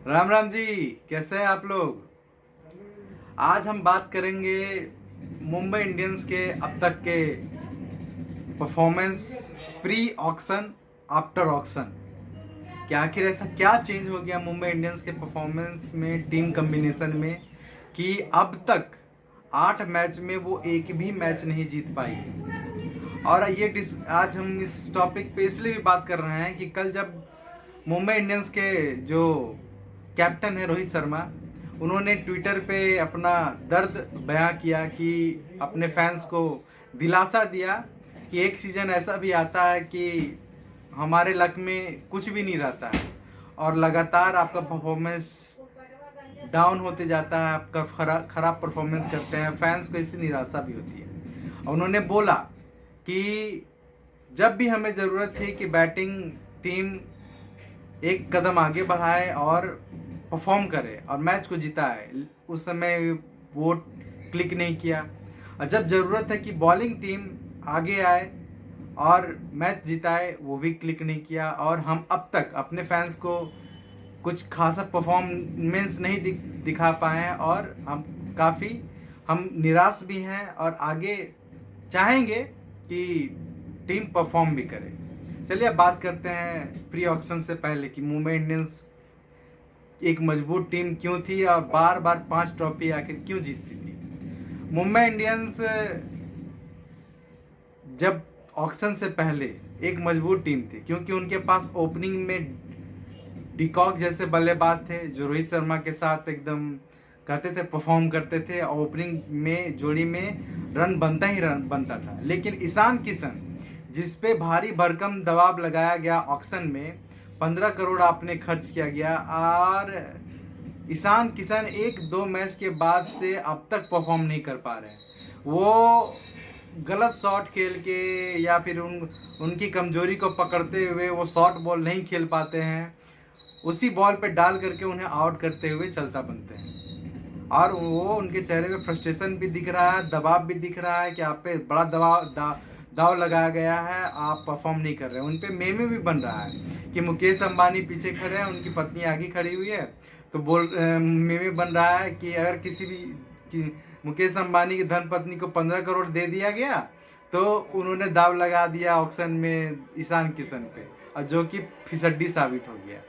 राम राम जी। कैसे हैं आप लोग? आज हम बात करेंगे मुंबई इंडियंस के अब तक के performance, pre auction, after auction. कि आखिर ऐसा क्या चेंज हो गया मुंबई इंडियंस के परफॉर्मेंस में, टीम कम्बिनेशन में, कि अब तक 8 मैच में वो एक भी मैच नहीं जीत पाई है। और आज हम इस टॉपिक पे इसलिए भी बात कर रहे हैं कि कल जब मुंबई इंडियंस के जो कैप्टन है रोहित शर्मा, उन्होंने ट्विटर पे अपना दर्द बयां किया कि अपने फैंस को दिलासा दिया कि एक सीज़न ऐसा भी आता है कि हमारे लक में कुछ भी नहीं रहता है और लगातार आपका परफॉर्मेंस डाउन होते जाता है, आपका खराब परफॉर्मेंस करते हैं, फैंस को इससे निराशा भी होती है। और उन्होंने बोला कि जब भी हमें ज़रूरत थी कि बैटिंग टीम एक कदम आगे बढ़ाए और परफॉर्म करे और मैच को जिताए, उस समय वो क्लिक नहीं किया। और जब ज़रूरत है कि बॉलिंग टीम आगे आए और मैच जिताए, वो भी क्लिक नहीं किया। और हम अब तक अपने फैंस को कुछ खासा परफॉर्मेंस नहीं दिखा पाए हैं और हम निराश भी हैं और आगे चाहेंगे कि टीम परफॉर्म भी करे। चलिए अब बात करते हैं प्री ऑक्शन से पहले कि मुंबई इंडियंस एक मजबूत टीम क्यों थी और बार बार 5 ट्रॉफी आखिर क्यों जीतती थी। मुंबई इंडियंस जब ऑक्शन से पहले एक मजबूत टीम थी क्योंकि उनके पास ओपनिंग में डिकॉक जैसे बल्लेबाज थे जो रोहित शर्मा के साथ एकदम कहते थे, परफॉर्म करते थे। ओपनिंग में जोड़ी में रन बनता था। लेकिन ईशान किशन, जिस पे भारी भरकम दबाव लगाया गया ऑक्शन में, 15 करोड़ आपने खर्च किया गया और ईशान किशन 1-2 मैच के बाद से अब तक परफॉर्म नहीं कर पा रहे हैं। वो गलत शॉट खेल के या फिर उनकी कमजोरी को पकड़ते हुए वो शॉर्ट बॉल नहीं खेल पाते हैं, उसी बॉल पे डाल करके उन्हें आउट करते हुए चलता बनते हैं। और वो उनके चेहरे पे फ्रस्ट्रेशन भी दिख रहा है, दबाव भी दिख रहा है कि आप पे बड़ा दाव लगाया गया है, आप परफॉर्म नहीं कर रहे हैं। उन पे मेमे भी बन रहा है कि मुकेश अंबानी पीछे खड़े हैं, उनकी पत्नी आगे खड़ी हुई है, तो मेमे बन रहा है कि अगर मुकेश अंबानी की धर्मपत्नी को 15 करोड़ दे दिया गया तो उन्होंने दाव लगा दिया ऑक्शन में ईशान किशन पे, और जो कि फिसड्डी साबित हो गया।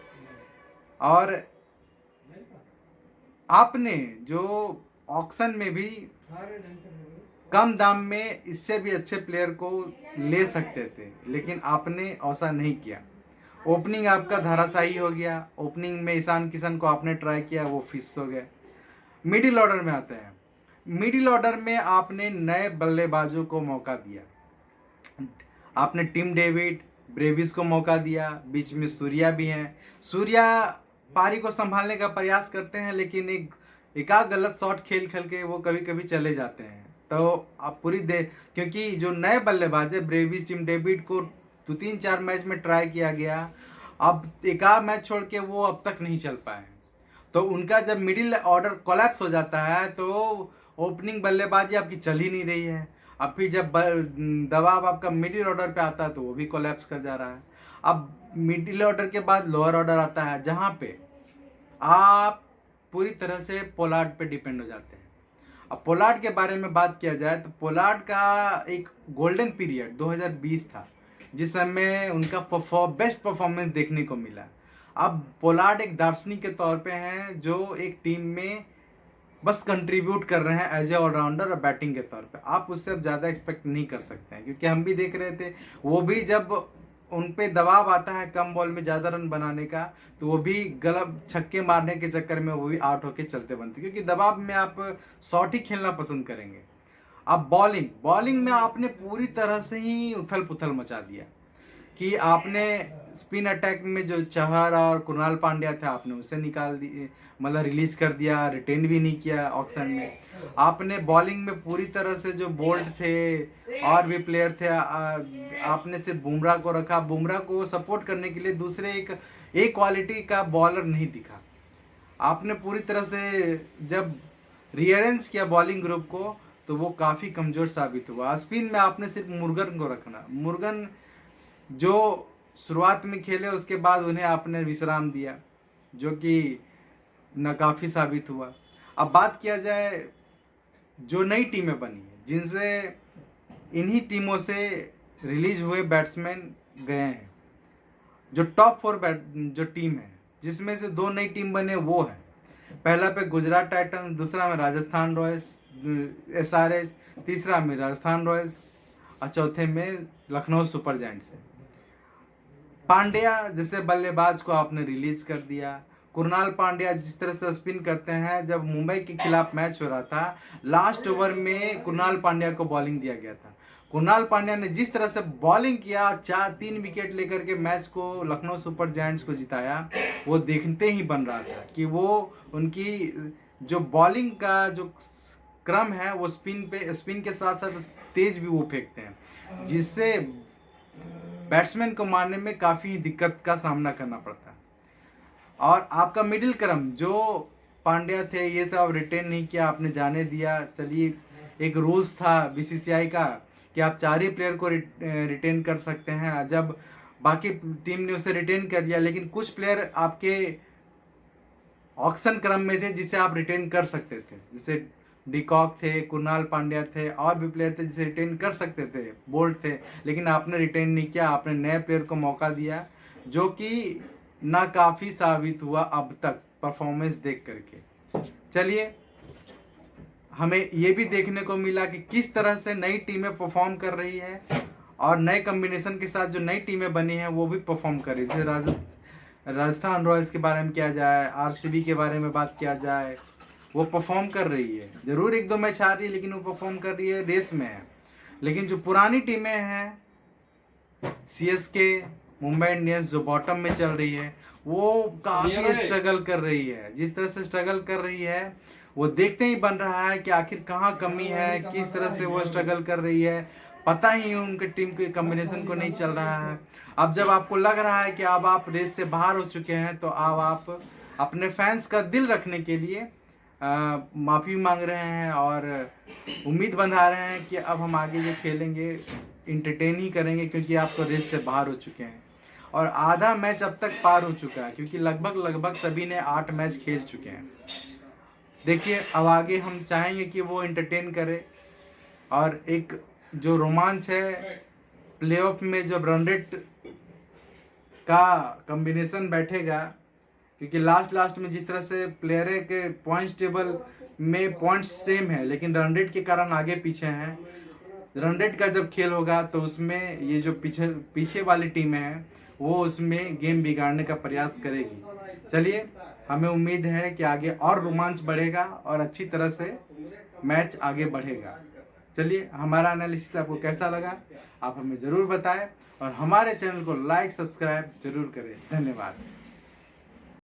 और आपने जो ऑक्शन में भी कम दाम में इससे भी अच्छे प्लेयर को ले सकते थे, लेकिन आपने ऐसा नहीं किया। ओपनिंग आपका धाराशाही हो गया। ओपनिंग में ईशान किशन को आपने ट्राई किया, वो फिस हो गए। मिडिल ऑर्डर में आते हैं। मिडिल ऑर्डर में आपने नए बल्लेबाजों को मौका दिया। आपने टिम डेविड, ब्रेविस को मौका दिया, बीच में सूर्या भी हैं। सूर्या पारी को संभालने का प्रयास करते हैं, लेकिन एक आध गलत शॉट खेल के वो कभी कभी चले जाते हैं। तो आप क्योंकि जो नए बल्लेबाज है ब्रेविस, टिम डेविड को 2-3-4 मैच में ट्राई किया गया, अब एक आध मैच छोड़ के वो अब तक नहीं चल पाए। तो उनका जब मिडिल ऑर्डर कोलैप्स हो जाता है तो ओपनिंग बल्लेबाजी आपकी चल ही नहीं रही है। अब फिर जब दबाव आपका मिडिल ऑर्डर पे आता है तो वो भी कोलैप्स कर जा रहा है। अब मिडिल ऑर्डर के बाद लोअर ऑर्डर आता है, जहाँ पे आप पूरी तरह से पोलार्ड पे डिपेंड हो जाते हैं। अब पोलार्ड के बारे में बात किया जाए तो पोलार्ड का एक गोल्डन पीरियड 2020 था, जिस समय उनका बेस्ट परफॉर्मेंस देखने को मिला। अब पोलार्ड एक दार्शनिक के तौर पे हैं जो एक टीम में बस कंट्रीब्यूट कर रहे हैं एज ए ऑलराउंडर और बैटिंग के तौर पे। आप उससे अब ज़्यादा एक्सपेक्ट नहीं कर सकते हैं, क्योंकि हम भी देख रहे थे, वो भी जब उन पे दबाव आता है कम बॉल में ज़्यादा रन बनाने का, तो वो भी गलत छक्के मारने के चक्कर में वो भी आउट होके चलते बनते, क्योंकि दबाव में आप शॉट ही खेलना पसंद करेंगे। अब बॉलिंग में आपने पूरी तरह से ही उथल पुथल मचा दिया कि आपने स्पिन अटैक में जो चहर और कुणाल पांड्या था, आपने उसे निकाल दिए, मतलब रिलीज कर दिया, रिटेन भी नहीं किया ऑक्शन में। आपने बॉलिंग में पूरी तरह से जो बोल्ट थे और भी प्लेयर थे, आपने सिर्फ बुमराह को रखा। बुमराह को सपोर्ट करने के लिए दूसरे एक क्वालिटी का बॉलर नहीं दिखा। आपने पूरी तरह से जब रीअरेंज किया बॉलिंग ग्रुप को तो वो काफ़ी कमज़ोर साबित हुआ। स्पिन में आपने सिर्फ मुर्गन को रखना, मुर्गन जो शुरुआत में खेले, उसके बाद उन्हें आपने विश्राम दिया, जो कि नाकाफी साबित हुआ। अब बात किया जाए जो नई टीमें बनी हैं, जिनसे इन्हीं टीमों से रिलीज हुए बैट्समैन गए हैं, जो टॉप 4 जो टीम है, जिसमें से 2 नई टीम बने वो है, पहला पे गुजरात टाइटंस, दूसरा में राजस्थान रॉयल्स SRH, तीसरा में राजस्थान रॉयल्स और चौथे में लखनऊ सुपर जायंट्स है। पांड्या जैसे बल्लेबाज को आपने रिलीज कर दिया। कुणाल पांड्या जिस तरह से स्पिन करते हैं, जब मुंबई के खिलाफ मैच हो रहा था, लास्ट ओवर में कुणाल पांड्या को बॉलिंग दिया गया था। कुणाल पांड्या ने जिस तरह से बॉलिंग किया, 3 विकेट लेकर के मैच को लखनऊ सुपर जायंट्स को जिताया, वो देखते ही बन रहा था कि वो उनकी जो बॉलिंग का जो क्रम है वो स्पिन के साथ साथ तेज भी वो फेंकते हैं, जिससे बैट्समैन को मारने में काफ़ी दिक्कत का सामना करना पड़ता है। और आपका मिडिल क्रम जो पांड्या थे, ये सब रिटेन नहीं किया, आपने जाने दिया। चलिए, एक रूल्स था BCCI का कि आप 4 ही प्लेयर को रिटेन कर सकते हैं, जब बाकी टीम ने उसे रिटेन कर लिया, लेकिन कुछ प्लेयर आपके ऑक्शन क्रम में थे जिसे आप रिटेन कर सकते थे, जैसे डिकॉक थे, कुणाल पांड्या थे, और भी प्लेयर थे जिसे रिटेन कर सकते थे, बोल्ट थे, लेकिन आपने रिटेन नहीं किया। आपने नए प्लेयर को मौका दिया, जो कि नाकाफी साबित हुआ अब तक परफॉर्मेंस देख करके। चलिए, हमें ये भी देखने को मिला कि किस तरह से नई टीमें परफॉर्म कर रही है, और नए कम्बिनेशन के साथ जो नई टीमें बनी हैं वो भी परफॉर्म कर रही है। जैसे राजस्थान रॉयल्स के बारे में किया जाए, RCB के बारे में बात किया जाए, वो परफॉर्म कर रही है। जरूर 1-2 मैच हार रही है, लेकिन वो परफॉर्म कर रही है, रेस में है। लेकिन जो पुरानी टीमें हैं, CSK, मुंबई इंडियंस जो बॉटम में चल रही है, वो काफ़ी स्ट्रगल कर रही है। जिस तरह से स्ट्रगल कर रही है, वो देखते ही बन रहा है कि आखिर कहाँ कमी है, किस तरह से वो स्ट्रगल कर रही है, पता ही उनके टीम के कॉम्बिनेशन को नहीं चल रहा है। अब जब आपको लग रहा है कि अब आप रेस से बाहर हो चुके हैं, तो अब आप अपने फैंस का दिल रखने के लिए माफ़ी मांग रहे हैं और उम्मीद बंधा रहे हैं कि अब हम आगे जो खेलेंगे इंटरटेन ही करेंगे, क्योंकि आप तो रेस से बाहर हो चुके हैं। और आधा मैच अब तक पार हो चुका है, क्योंकि लगभग सभी ने 8 मैच खेल चुके हैं। देखिए, अब आगे हम चाहेंगे कि वो इंटरटेन करे, और एक जो रोमांच है प्लेऑफ में, जब रन रेट का कॉम्बिनेशन बैठेगा, क्योंकि लास्ट में जिस तरह से प्लेयर के पॉइंट्स टेबल में पॉइंट्स सेम है, लेकिन रन रेट के कारण आगे पीछे हैं। रन रेट का जब खेल होगा तो उसमें ये जो पीछे वाली टीमें हैं वो उसमें गेम बिगाड़ने का प्रयास करेगी। चलिए, हमें उम्मीद है कि आगे और रोमांच बढ़ेगा और अच्छी तरह से मैच आगे बढ़ेगा। चलिए, हमारा एनालिसिस आपको कैसा लगा आप हमें ज़रूर बताएं, और हमारे चैनल को लाइक सब्सक्राइब जरूर करें। धन्यवाद।